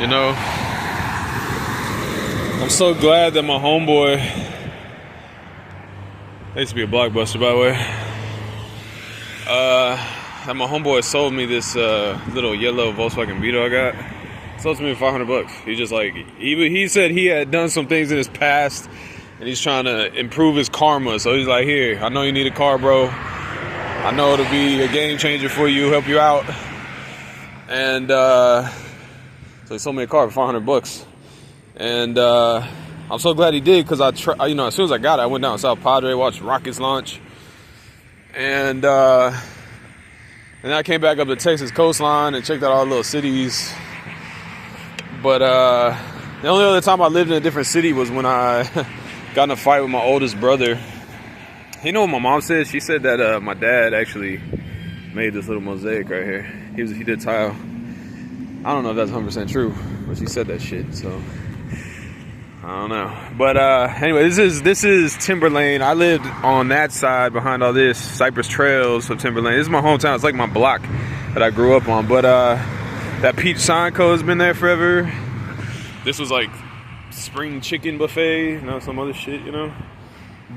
You know, I'm so glad that my homeboy, that used to be a Blockbuster, by the way, that my homeboy sold me this little yellow Volkswagen Beetle I got. Sold to me for $500. He just like, he said he had done some things in his past and he's trying to improve his karma. So he's like, here, I know you need a car, bro. I know it'll be a game changer for you, help you out. And so he sold me a car for $500. And I'm so glad he did, because as soon as I got it, I went down to South Padre, watched Rockets launch. And then I came back up to Texas coastline and checked out all the little cities. But the only other time I lived in a different city was when I got in a fight with my oldest brother. You know what my mom said? She said that my dad actually made this little mosaic right here. He did tile. I don't know if that's 100% true, but she said that shit, so I don't know. But anyway, this is Timber Lane. I lived on that side behind all this, Cypress Trails of Timber Lane. This is my hometown. It's like my block that I grew up on. But that Peach Sign Co. has been there forever. This was like spring chicken buffet, some other shit,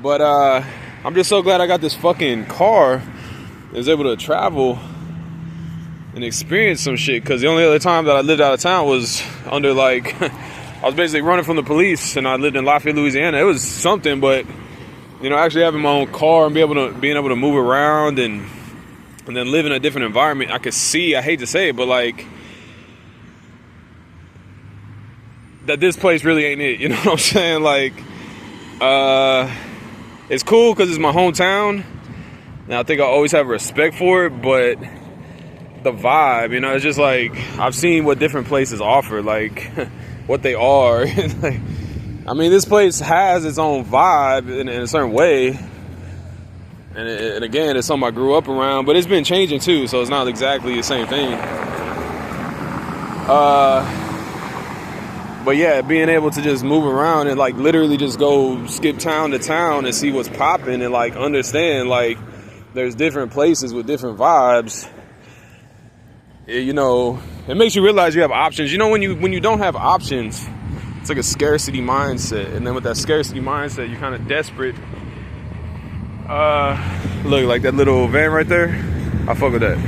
But I'm just so glad I got this fucking car that was able to travel and experience some shit. Because the only other time that I lived out of town was under like, I was basically running from the police, and I lived in Lafayette, Louisiana. It was something, but actually having my own car and being able to move around and then live in a different environment, I could see, I hate to say it, but like, that this place really ain't it, you know what I'm saying? Like, it's cool because it's my hometown, and I think I always have respect for it, but the vibe, it's just like, I've seen what different places offer, like, what they are. Like, I mean, this place has its own vibe in a certain way, and again, it's something I grew up around, but it's been changing too, so it's not exactly the same thing. But yeah, being able to just move around and like literally just go skip town to town and see what's popping and like understand like there's different places with different vibes. It makes you realize you have options. When you don't have options, it's like a scarcity mindset. And then with that scarcity mindset, you're kind of desperate. Look, like that little van right there, I fuck with that.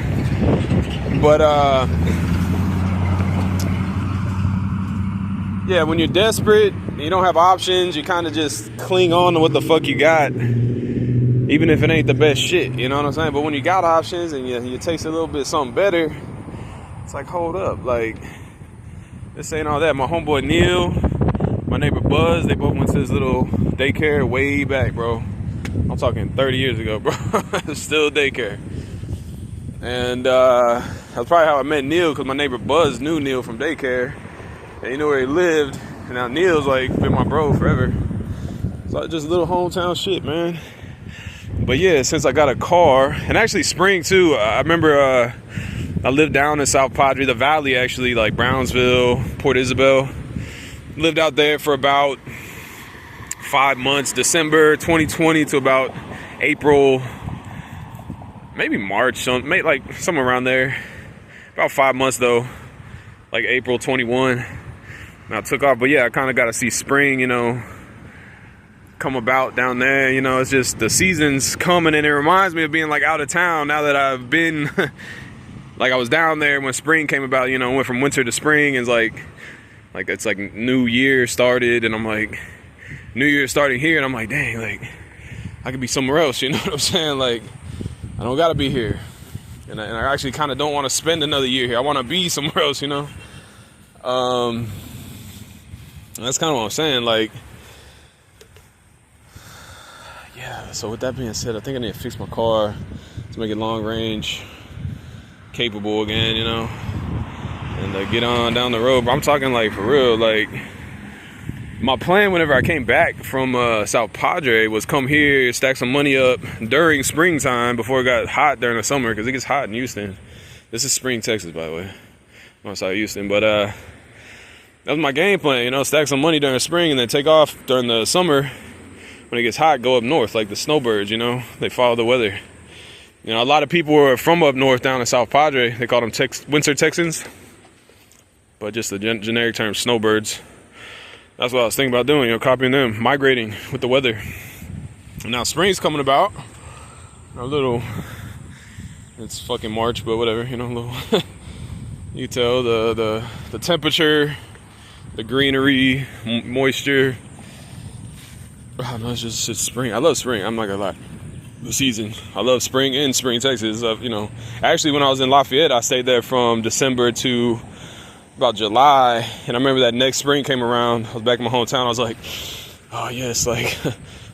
But yeah, when you're desperate, you don't have options, you kind of just cling on to what the fuck you got, even if it ain't the best shit, you know what I'm saying? But when you got options and you taste a little bit something better, it's like, hold up, like, this ain't all that. My homeboy Neil, my neighbor Buzz, they both went to this little daycare way back, bro. I'm talking 30 years ago, bro. Still daycare. And that's probably how I met Neil, because my neighbor Buzz knew Neil from daycare. And he knew where he lived. And now Neil's like been my bro forever. So just little hometown shit, man. But yeah, since I got a car, and actually spring too, I remember I lived down in South Padre, the valley actually, like Brownsville, Port Isabel. Lived out there for about 5 months, December 2020 to about April, maybe March, maybe like somewhere around there. About 5 months though, like April 21. And I took off, but yeah, I kind of got to see spring, come about down there. It's just the season's coming, and it reminds me of being like out of town now that I've been, like I was down there when spring came about, went from winter to spring, and it's like new year started, and I'm like, new year starting here, and I'm like, dang, like I could be somewhere else, you know what I'm saying? Like, I don't got to be here. And I actually kind of don't want to spend another year here. I want to be somewhere else, That's kind of what I'm saying. Like, yeah, so with that being said, I think I need to fix my car to make it long range capable again, and get on down the road. But I'm talking like for real, like my plan whenever I came back from South Padre was come here, stack some money up during springtime before it got hot during the summer, because it gets hot in Houston. This is spring, Texas, by the way. I'm outside Houston, but that was my game plan, stack some money during spring and then take off during the summer. When it gets hot, go up north like the snowbirds, they follow the weather. A lot of people were from up north down in South Padre. They call them Winter Texans. but just the generic term, snowbirds. That's what I was thinking about doing, copying them, migrating with the weather. And now spring's coming about. A little, it's fucking March, but whatever, a little. You can tell the temperature, the greenery, moisture. Oh, no, it's spring. I love spring. I'm not gonna lie. The season. I love spring in Spring, Texas. Actually, when I was in Lafayette, I stayed there from December to about July. And I remember that next spring came around. I was back in my hometown. I was like, oh yes, like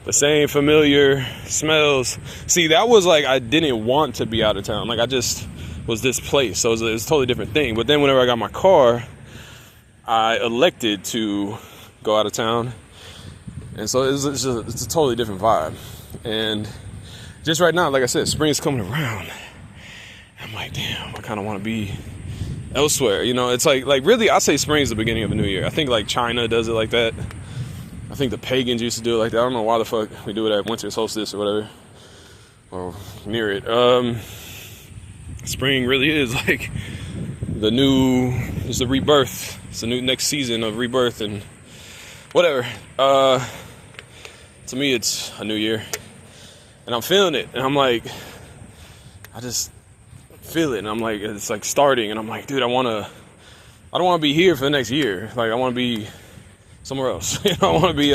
the same familiar smells. See, that was like I didn't want to be out of town. Like I just was displaced. So it was a totally different thing. But then whenever I got my car, I elected to go out of town. And so it's a totally different vibe. And just right now, like I said, spring is coming around. I'm like, damn, I kind of want to be elsewhere. It's like really, I say spring is the beginning of a new year. I think like China does it like that. I think the pagans used to do it like that. I don't know why the fuck we do it at winter solstice or whatever, or near it. Spring really is like it's the rebirth. It's the new next season of rebirth and whatever. To me, it's a new year. And I'm feeling it. And I'm like, I just feel it. And I'm like, it's like starting. And I'm like, dude, I don't want to be here for the next year. Like, I want to be somewhere else. I want to be,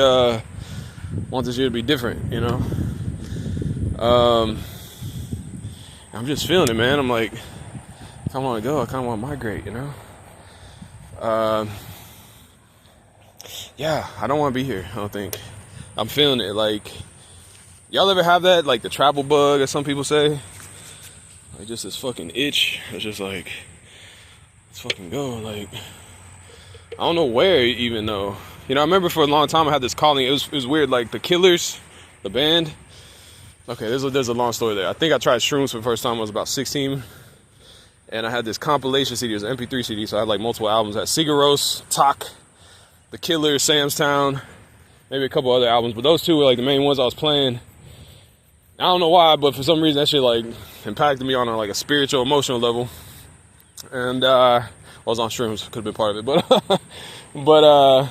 want this year to be different, I'm just feeling it, man. I'm like, if I want to go, I kind of want to migrate, Yeah, I don't want to be here, I don't think. I'm feeling it. Like, y'all ever have that, like the travel bug, as some people say? Like just this fucking itch. It's just like, let's fucking go. Like, I don't know where even though. I remember for a long time I had this calling. It was weird. Like the Killers, the band. Okay, there's a long story there. I think I tried shrooms for the first time when I was about 16. And I had this compilation CD, it was an MP3 CD, so I had like multiple albums. I had Sigur Rós, Talk, The Killers, Sam's Town, maybe a couple other albums. But those two were like the main ones I was playing. I don't know why, but for some reason that shit like impacted me on like a spiritual, emotional level. And I was on shrooms, could have been part of it, but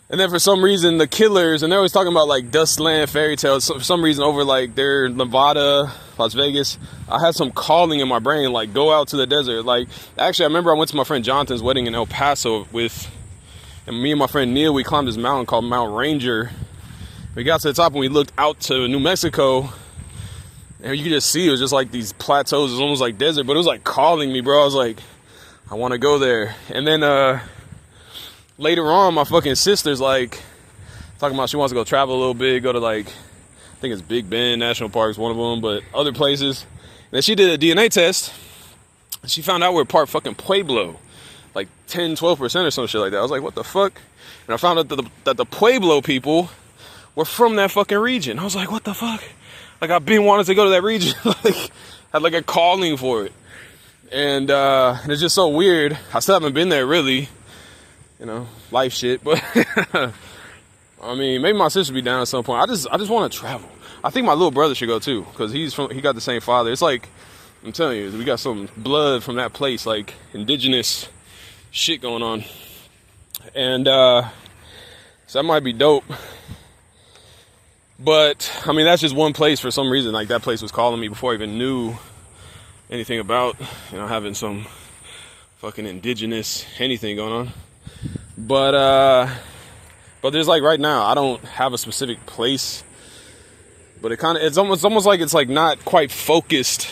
and then for some reason the Killers, and they're always talking about like Dustland Fairy Tales. So for some reason over like their Nevada, Las Vegas, I had some calling in my brain like go out to the desert. Like actually, I remember I went to my friend Jonathan's wedding in El Paso and me and my friend Neil, we climbed this mountain called Mount Ranger. We got to the top and we looked out to New Mexico, and you could just see it was just like these plateaus. It was almost like desert, but it was like calling me, bro. I was like, I want to go there. And then later on, my fucking sister's like talking about she wants to go travel a little bit, go to like, I think it's Big Bend National Park's one of them, but other places. And then she did a DNA test, and she found out we're part fucking Pueblo, like 10-12% or some shit like that. I was like, what the fuck? And I found out that the Pueblo people were from that fucking region. I was like, what the fuck? Like, I've been wanting to go to that region. Like, had like a calling for it. And it's just so weird. I still haven't been there really. Life shit. But I mean, maybe my sister be down at some point. I just want to travel. I think my little brother should go too, because he got the same father. It's like, I'm telling you, we got some blood from that place, like indigenous shit going on. And so that might be dope. But I mean, that's just one place for some reason. Like that place was calling me before I even knew anything about, having some fucking indigenous anything going on. But there's like right now, I don't have a specific place, but it's almost like it's like not quite focused.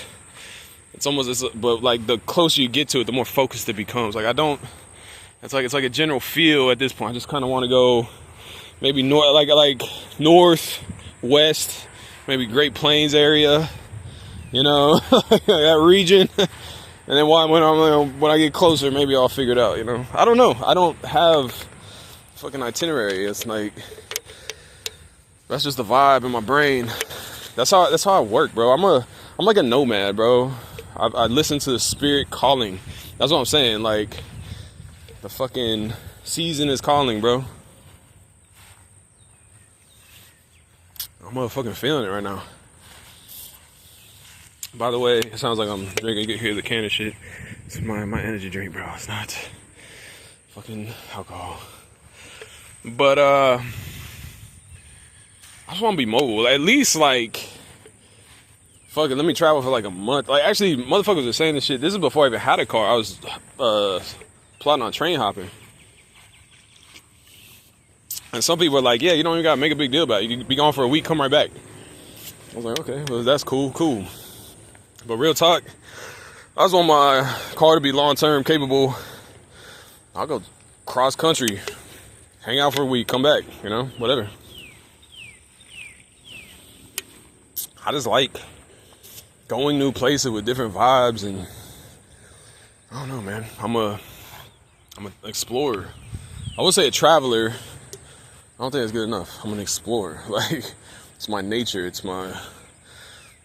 But like the closer you get to it, the more focused it becomes. Like it's like a general feel at this point. I just kind of want to go maybe north, west, maybe Great Plains area, that region. And then when I get closer, maybe I'll figure it out, I don't know. I don't have fucking itinerary. It's like, that's just the vibe in my brain. That's how I work, bro. I'm like a nomad, bro. I listen to the spirit calling. That's what I'm saying. Like, the fucking season is calling, bro. I'm motherfucking feeling it right now. By the way, it sounds like I'm drinking, you can hear the can of shit. It's my energy drink, bro. It's not fucking alcohol. But I just want to be mobile. At least like, fuck it, let me travel for like a month. Like, actually, motherfuckers were saying this shit. This is before I even had a car. I was plotting on train hopping. And some people were like, yeah, you don't even gotta make a big deal about it. You can be gone for a week, come right back. I was like, okay, well, that's cool. But real talk, I just want my car to be long-term capable. I'll go cross country, hang out for a week, come back, you know, whatever. I just like going new places with different vibes, and I don't know, man. I'm a explorer. I would say a traveler. I don't think it's good enough. I'm an explorer. Like, it's my nature.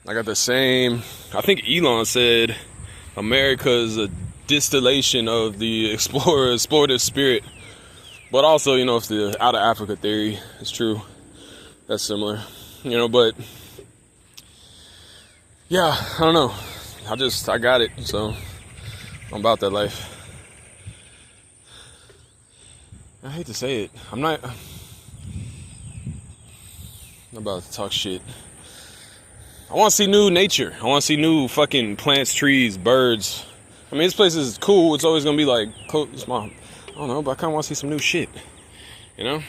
I got the same. I think Elon said America is a distillation of the explorative spirit. But also, you know, if the out of Africa theory is true, that's similar. You know, but yeah, I don't know. I got it. So I'm about that life. I hate to say it. I'm not about to talk shit. I want to see new nature. I want to see new fucking plants, trees, birds. I mean, this place is cool. It's always going to be like, it's I don't know, but I kind of want to see some new shit. You know?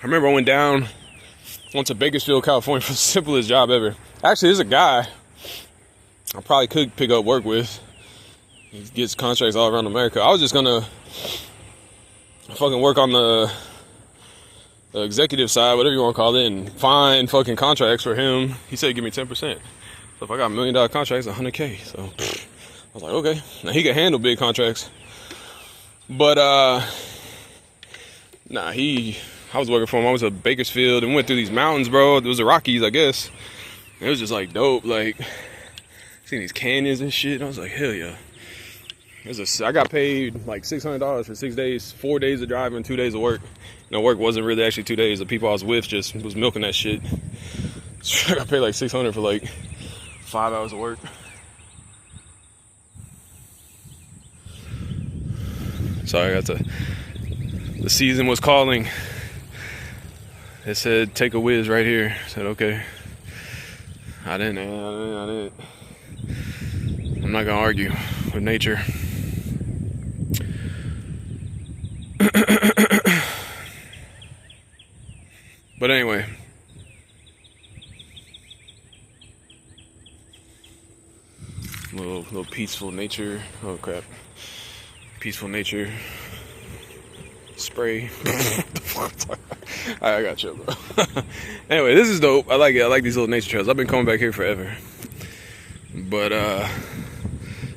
I remember I went to Bakersfield, California for the simplest job ever. Actually, there's a guy I probably could pick up work with. He gets contracts all around America. I was just going to fucking work on the executive side, whatever you want to call it, and find fucking contracts for him. He said give me 10%. So if I got $1 million contracts, $100K. So I was like, okay. Now he can handle big contracts. But I was working for him. I was at Bakersfield and went through these mountains, bro. It was the Rockies, I guess. It was just like dope. Like, seeing these canyons and shit. I was like, hell yeah. I got paid like $600 for 6 days, 4 days of driving, 2 days of work. You know, work wasn't really actually 2 days. The people I was with just was milking that shit. So I got paid like $600 for like 5 hours of work. Sorry, the season was calling. It said, take a whiz right here. I said, okay. I didn't. I'm not gonna argue with nature. But anyway, little peaceful nature. Oh crap, peaceful nature spray. I got you, bro. Anyway, this is dope. I like it. I like these little nature trails. I've been coming back here forever. But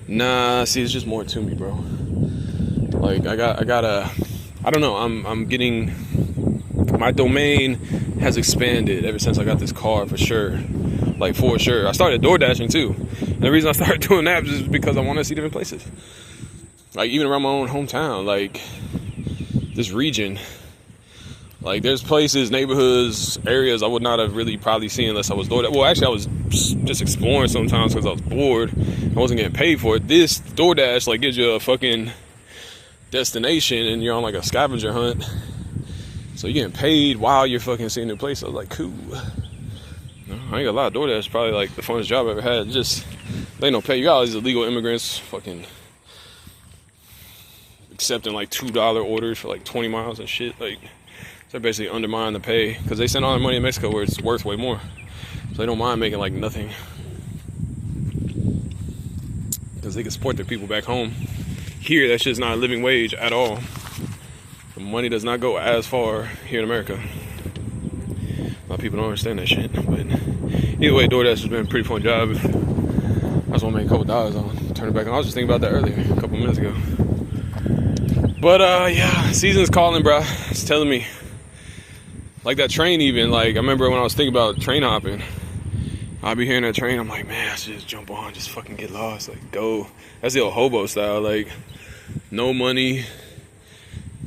nah. See, it's just more to me, bro. Like I don't know. I'm getting. My domain has expanded ever since I got this car, for sure. Like, for sure. I started door dashing too. And the reason I started doing that is because I want to see different places. Like, even around my own hometown, like this region. Like, there's places, neighborhoods, areas I would not have really probably seen unless I was door dashing. Well, actually, I was just exploring sometimes because I was bored. I wasn't getting paid for it. This DoorDash, like, gives you a fucking destination and you're on, like, a scavenger hunt. So you're getting paid while you're fucking seeing new places. I was like, cool. No, I ain't gonna lie, DoorDash is probably like the funnest job I ever had. Just, they don't pay. You got all these illegal immigrants fucking accepting like $2 orders for like 20 miles and shit. Like, they're basically undermining the pay because they send all their money to Mexico where it's worth way more. So they don't mind making like nothing because they can support their people back home. Here, that's just not a living wage at all. The money does not go as far here in America. A lot of people don't understand that shit. But either way, DoorDash has been a pretty fun job. I just want to make a couple dollars on turn it back on. I was just thinking about that earlier, a couple minutes ago. But yeah, season's calling, bro. It's telling me. Like that train even, like I remember when I was thinking about train hopping, I'd be hearing that train, I'm like, man, I should just jump on, just fucking get lost, like go. That's the old hobo style, like no money.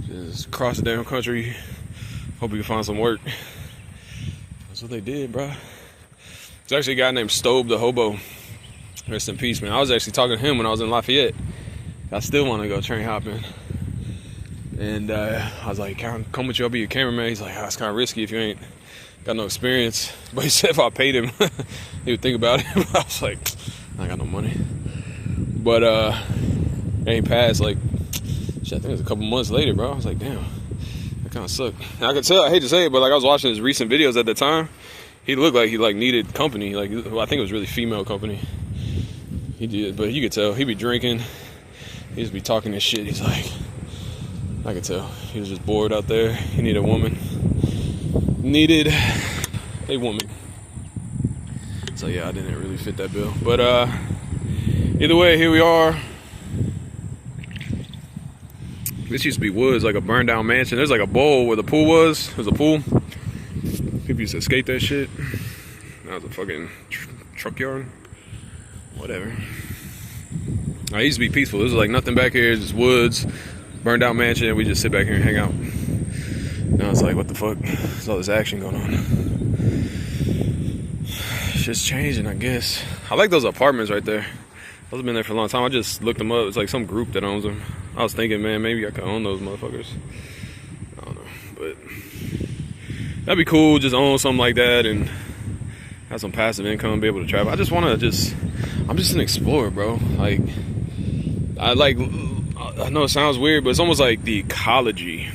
Just cross the damn country. Hope you can find some work. That's what they did, bro. There's actually a guy named Stobe the Hobo. Rest in peace, man. I was actually talking to him when I was in Lafayette. I still want to go train hopping. And I was like, "Can I come with you? I'll be your cameraman." He's like, "It's kind of risky if you ain't got no experience." But he said if I paid him, he would think about it. I was like, I got no money. But it ain't passed. Like, shit, I think it was a couple months later, bro. I was like, damn, that kind of sucked. And I could tell, I hate to say it, but like I was watching his recent videos at the time. He looked like he like needed company. Like, well, I think it was really female company. He did, but you could tell he'd be drinking. He'd just be talking this shit. He's like, I could tell he was just bored out there. He needed a woman. Needed a woman. So yeah, I didn't really fit that bill. But either way, here we are. This used to be woods, like a burned down mansion. There's like a bowl where the pool was. There's a pool. People used to skate that shit. Now it's a fucking truck yard. Whatever. I used to be peaceful. This was like nothing back here. Just woods, burned out mansion, and we just sit back here and hang out. Now it's like, what the fuck? There's all this action going on. Shit's changing, I guess. I like those apartments right there. Those have been there for a long time. I just looked them up. It's like some group that owns them. I was thinking, man, maybe I could own those motherfuckers. I don't know, but that'd be cool. Just own something like that and have some passive income, be able to travel. I just want to I'm just an explorer, bro. Like, I know it sounds weird, but it's almost like the ecology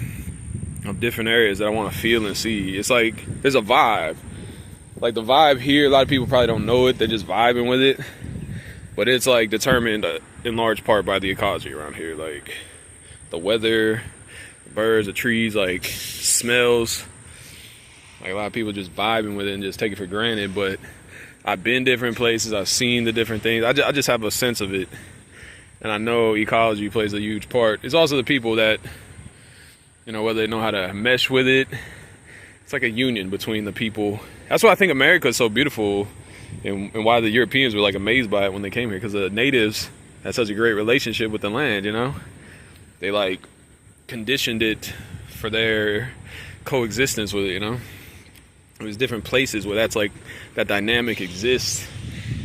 of different areas that I want to feel and see. It's like there's a vibe. Like the vibe here, a lot of people probably don't know it. They're just vibing with it. But it's like determined in large part by the ecology around here. Like the weather, the birds, the trees, like smells. Like a lot of people just vibing with it and just take it for granted. But I've been different places. I've seen the different things. I just have a sense of it. And I know ecology plays a huge part. It's also the people that, you know, whether they know how to mesh with it. It's like a union between the people. That's why I think America is so beautiful. And why the Europeans were like amazed by it when they came here, because the natives had such a great relationship with the land, you know. They like conditioned it for their coexistence with it, you know. There's different places where that's like that dynamic exists,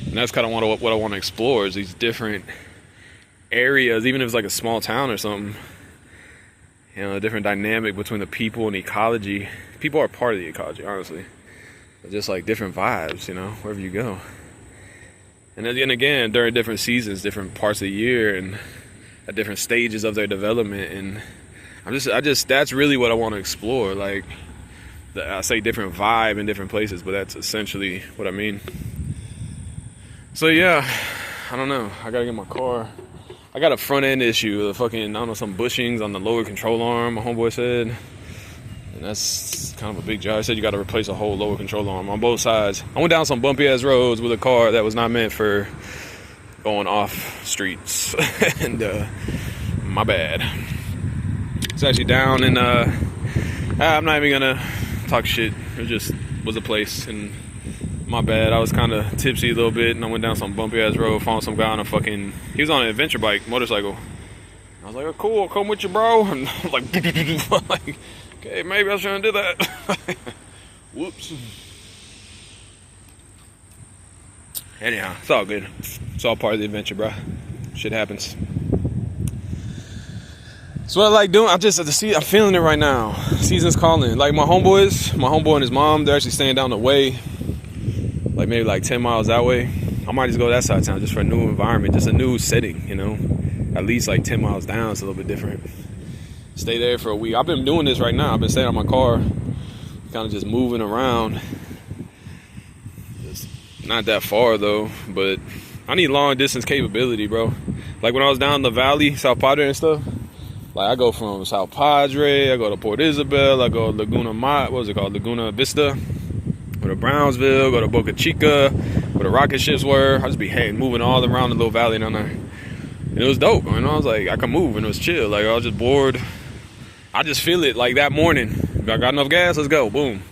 and that's kind of what I want to explore is these different areas, even if it's like a small town or something. You know, a different dynamic between the people and the ecology. People are part of the ecology, honestly. Just like different vibes, you know, wherever you go. And then again, during different seasons, different parts of the year, and at different stages of their development. And I just that's really what I want to explore. Like, I say different vibe in different places, but that's essentially what I mean. So yeah, I don't know. I gotta get my car. I got a front end issue. The fucking, I don't know, some bushings on the lower control arm, my homeboy said. And that's kind of a big job. He said you got to replace a whole lower control arm on both sides. I went down some bumpy ass roads with a car that was not meant for going off streets. And my bad. It's actually down in I'm not even gonna talk shit. It just was a place, and my bad. I was kind of tipsy a little bit, and I went down some bumpy ass road, found some guy on he was on an adventure bike, motorcycle. I was like, oh, cool, I'll come with you, bro. And I was like, okay, maybe I shouldn't do that. Whoops. Anyhow, it's all good. It's all part of the adventure, bro. Shit happens. So what I like doing, I'm feeling it right now. Season's calling. Like my homeboy and his mom, they're actually staying down the way. Like maybe like 10 miles that way. I might just go that side of town just for a new environment, just a new setting, you know. At least like 10 miles down, it's a little bit different. Stay there for a week. I've been doing this right now. I've been staying on my car, kind of just moving around. It's not that far though, but I need long distance capability, bro. Like when I was down in the valley, South Padre and stuff, like I go from South Padre, I go to Port Isabel, I go to Laguna Vista, go to Brownsville, go to Boca Chica, where the rocket ships were. I just be moving all around the little valley down there. And it was dope, you know. I was like, I could move, and it was chill. Like, I was just bored. I just feel it, like, that morning. If I got enough gas, let's go. Boom.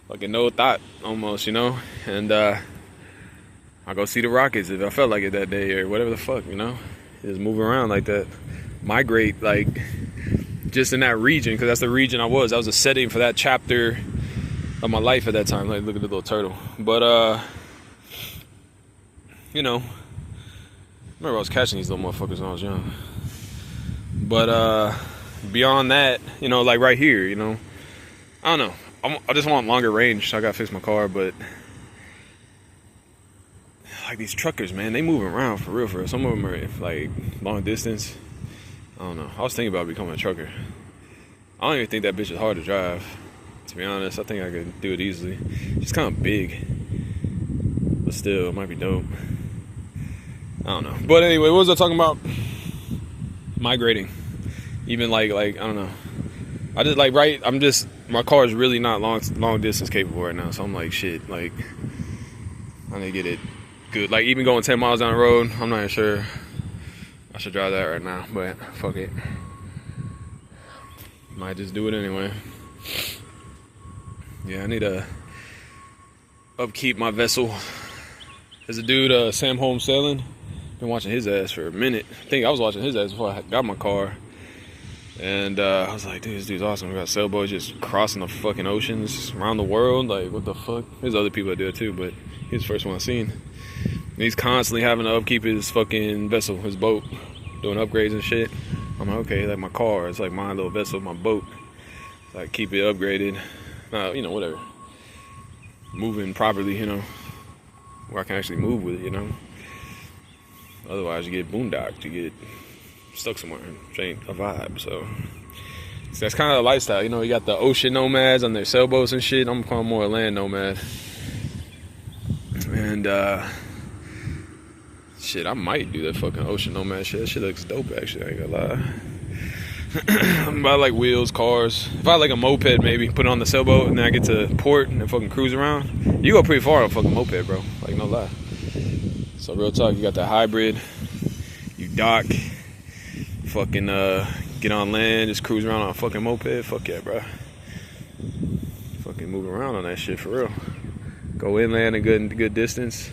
Fucking no thought, almost, you know. And I go see the Rockets if I felt like it that day, or whatever the fuck, you know. Just move around like that. Migrate, like, just in that region, because that's the region I was. That was a setting for that chapter of my life at that time. Like, look at the little turtle. But, you know, remember I was catching these little motherfuckers when I was young. But beyond that, you know, like right here, you know, I don't know. I just want longer range, so I gotta fix my car. But like these truckers, man, they moving around for real, for real. Some of them are like long distance. I don't know. I was thinking about becoming a trucker. I don't even think that bitch is hard to drive. To be honest, I think I could do it easily. It's kind of big, but still, it might be dope. I don't know. But anyway, what was I talking about? Migrating. Even like I don't know. I just like my car is really not long distance capable right now. So I'm like, shit, like I need to get it good. Like even going 10 miles down the road, I'm not even sure I should drive that right now. But fuck it. Might just do it anyway. Yeah, I need to upkeep my vessel. There's a dude, Sam Holmes Sailing. Been watching his ass for a minute. I think I was watching his ass before I got my car. And I was like, dude, this dude's awesome. We got sailboats just crossing the fucking oceans around the world. Like, what the fuck? There's other people that do it too, but he's the first one I've seen. And he's constantly having to upkeep his fucking vessel, his boat, doing upgrades and shit. I'm like, okay, like my car, it's like my little vessel, my boat. So I keep it upgraded. You know, whatever. Moving properly, you know, where I can actually move with it, you know. Otherwise, you get boondocked, you get stuck somewhere, which ain't a vibe. So that's kind of the lifestyle, you know. You got the ocean nomads on their sailboats and shit. I'm calling more a land nomad. And shit, I might do that fucking ocean nomad shit. That shit looks dope, actually. I ain't gonna lie. I'm about like wheels, cars. If I had like a moped, maybe put it on the sailboat and then I get to port and then fucking cruise around. You go pretty far on a fucking moped, bro. Like, no lie. So real talk, you got that hybrid. You dock, fucking get on land, just cruise around on a fucking moped. Fuck yeah, bro. Fucking move around on that shit for real. Go inland a good distance.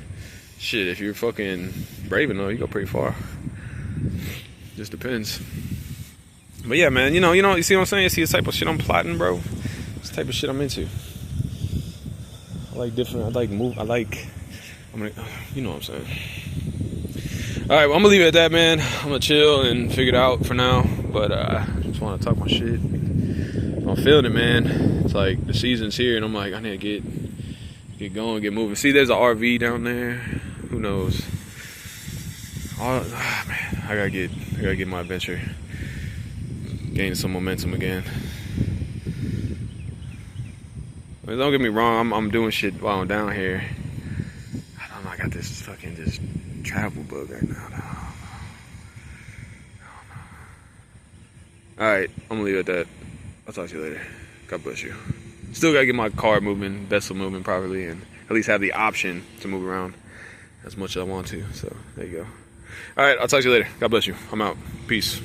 Shit, if you're fucking brave enough, you go pretty far. Just depends. But yeah, man, you know, you see what I'm saying? You see the type of shit I'm plotting, bro? It's the type of shit I'm into. I like you know what I'm saying. Alright, well, I'm gonna leave it at that, man. I'm gonna chill and figure it out for now. But I just wanna talk my shit. I'm feeling it, man. It's like the season's here and I'm like, I need to get going, get moving. See, there's an RV down there. Who knows? Man, I gotta get my adventure. Gain some momentum again. But don't get me wrong, I'm doing shit while I'm down here. I don't know, I got this fucking just travel bug right now. Alright, I'm gonna leave it at that. I'll talk to you later. God bless you. Still gotta get my car moving, vessel moving properly, and at least have the option to move around as much as I want to. So there you go. Alright, I'll talk to you later. God bless you. I'm out. Peace.